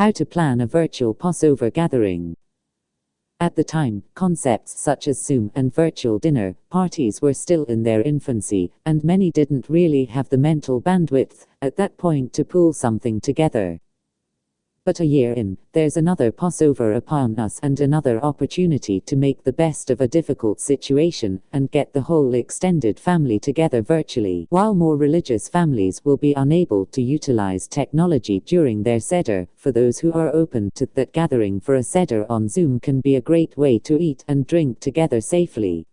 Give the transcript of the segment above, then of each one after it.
How to plan a virtual Passover gathering. At the time, concepts such as Zoom and virtual dinner parties were still in their infancy, and many didn't really have the mental bandwidth at that point to pull something together. But a year in, there's another Passover upon us and another opportunity to make the best of a difficult situation and get the whole extended family together virtually. While more religious families will be unable to utilize technology during their seder, for those who are open to that, gathering for a seder on Zoom can be a great way to eat and drink together safely.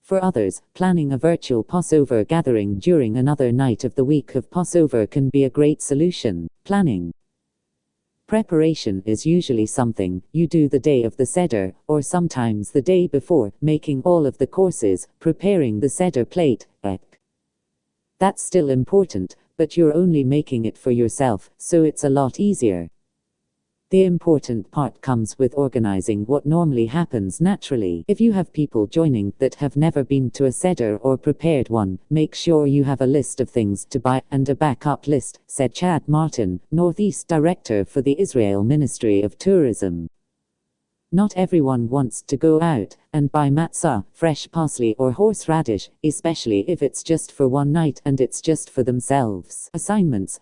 For others, planning a virtual Passover gathering during another night of the week of Passover can be a great solution. Planning. Preparation is usually something you do the day of the seder, or sometimes the day before, making all of the courses, preparing the seder plate, etc. That's still important, but you're only making it for yourself, so it's a lot easier. The important part comes with organizing what normally happens naturally. If you have people joining that have never been to a seder or prepared one, make sure you have a list of things to buy and a backup list, said Chad Martin, Northeast Director for the Israel Ministry of Tourism. Not everyone wants to go out and buy matzo, fresh parsley or horseradish, especially if it's just for one night and it's just for themselves. Assignments.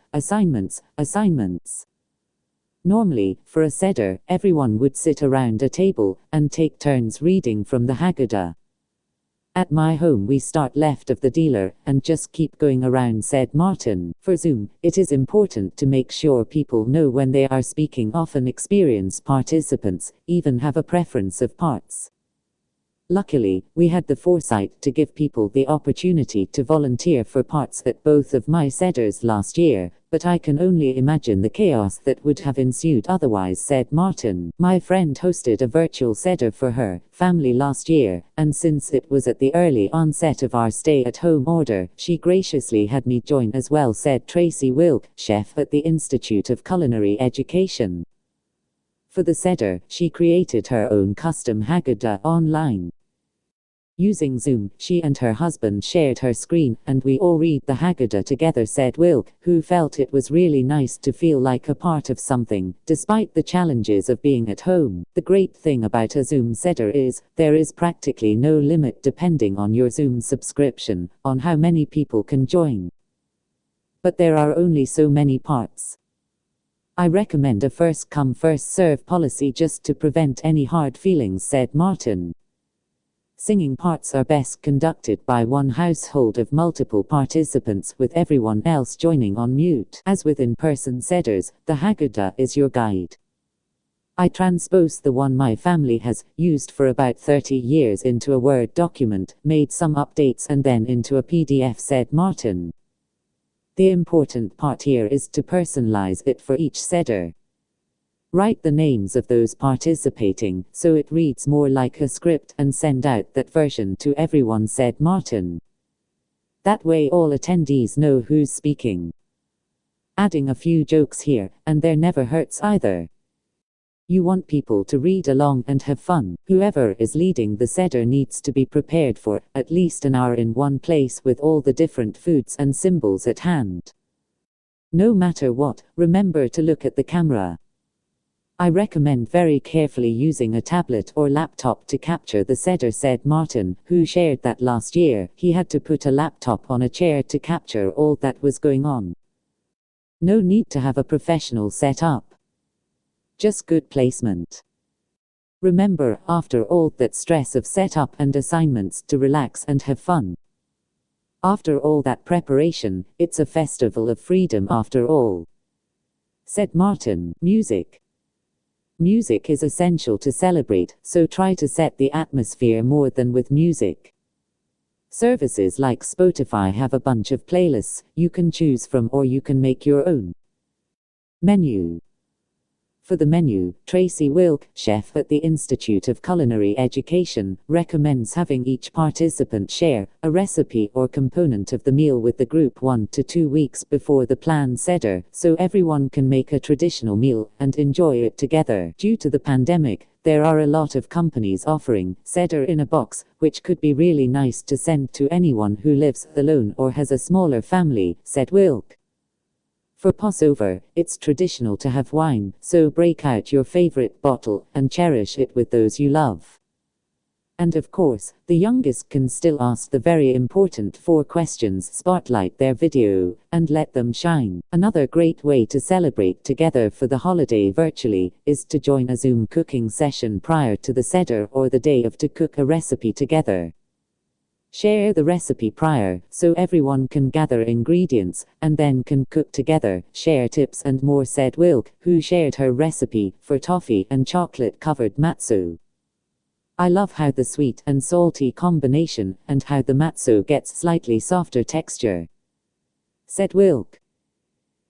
Normally, for a seder, everyone would sit around a table and take turns reading from the Haggadah. At my home we start left of the dealer and just keep going around, said Martin. For Zoom, it is important to make sure people know when they are speaking. Often experienced participants even have a preference of parts. Luckily, we had the foresight to give people the opportunity to volunteer for parts at both of my seders last year, but I can only imagine the chaos that would have ensued otherwise, said Martin. My friend hosted a virtual seder for her family last year, and since it was at the early onset of our stay-at-home order, she graciously had me join as well, said Tracy Wilk, chef at the Institute of Culinary Education. For the seder, she created her own custom Haggadah online. Using Zoom, she and her husband shared her screen, and we all read the Haggadah together, said Wilk, who felt it was really nice to feel like a part of something, despite the challenges of being at home. The great thing about a Zoom seder is, there is practically no limit depending on your Zoom subscription, on how many people can join. But there are only so many parts. I recommend a first-come first-serve policy just to prevent any hard feelings, said Martin. Singing parts are best conducted by one household of multiple participants, with everyone else joining on mute. As with in-person seders, the Haggadah is your guide. I transposed the one my family has used for about 30 years into a Word document, made some updates and then into a PDF, said Martin. The important part here is to personalize it for each seder. Write the names of those participating, so it reads more like a script, and send out that version to everyone, said Martin. That way all attendees know who's speaking. Adding a few jokes here and there never hurts either. You want people to read along and have fun. Whoever is leading the seder needs to be prepared for at least an hour in one place with all the different foods and symbols at hand. No matter what, remember to look at the camera. I recommend very carefully using a tablet or laptop to capture the seder, said Martin, who shared that last year he had to put a laptop on a chair to capture all that was going on. No need to have a professional setup. Just good placement. Remember, after all that stress of setup and assignments, to relax and have fun. After all that preparation, it's a festival of freedom after all, said Martin. Music is essential to celebrate, so try to set the atmosphere more than with music. Services like Spotify have a bunch of playlists you can choose from, or you can make your own. Menu. For the menu, Tracy Wilk, chef at the Institute of Culinary Education, recommends having each participant share a recipe or component of the meal with the group 1 to 2 weeks before the planned seder, so everyone can make a traditional meal and enjoy it together. Due to the pandemic, there are a lot of companies offering seder in a box, which could be really nice to send to anyone who lives alone or has a smaller family, said Wilk. For Passover, it's traditional to have wine, so break out your favorite bottle and cherish it with those you love. And of course, the youngest can still ask the very important 4 questions, spotlight their video, and let them shine. Another great way to celebrate together for the holiday virtually is to join a Zoom cooking session prior to the seder or the day of to cook a recipe together. Share the recipe prior, so everyone can gather ingredients, and then can cook together, share tips and more, said Wilk, who shared her recipe for toffee and chocolate-covered matzo. I love how the sweet and salty combination, and how the matzo gets slightly softer texture, said Wilk.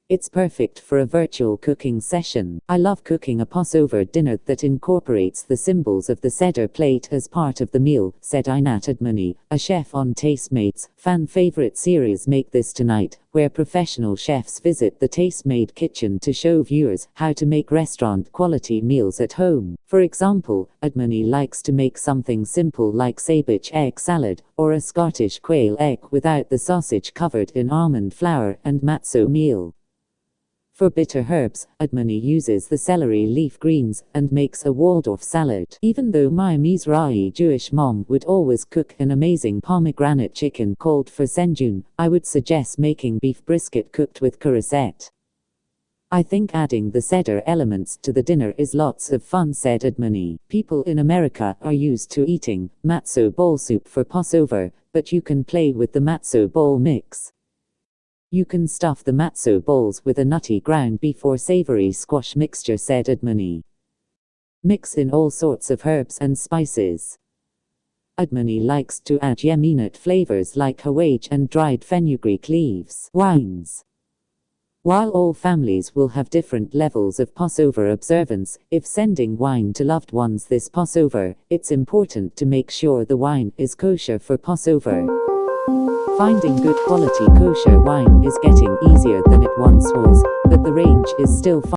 It's perfect for a virtual cooking session. I love cooking a Passover dinner that incorporates the symbols of the seder plate as part of the meal, said Untitled Chapter, a chef on Tastemates' fan-favorite series Make This Tonight, where professional chefs visit the Tastemade kitchen to show viewers how to make restaurant-quality meals at home. For example, Admony likes to make something simple like sausage egg salad, or a Scottish quail egg without the sausage covered in almond flour, and matzo meal. For bitter herbs, Admony uses the celery leaf greens and makes a Waldorf salad. Even though my Mizrahi Jewish mom would always cook an amazing pomegranate chicken called for senjun, I would suggest making beef brisket cooked with courgette. I think adding the seder elements to the dinner is lots of fun, said Admony. People in America are used to eating matzo ball soup for Passover, but you can play with the matzo ball mix. You can stuff the matzo balls with a nutty ground beef or savory squash mixture, said Admony. Mix in all sorts of herbs and spices. Admony likes to add yemenite flavors like hawaj and dried fenugreek leaves. Wines. While all families will have different levels of Passover observance, if sending wine to loved ones this Passover, it's important to make sure the wine is kosher for Passover. Finding good quality kosher wine is getting easier than it once was, but the range is still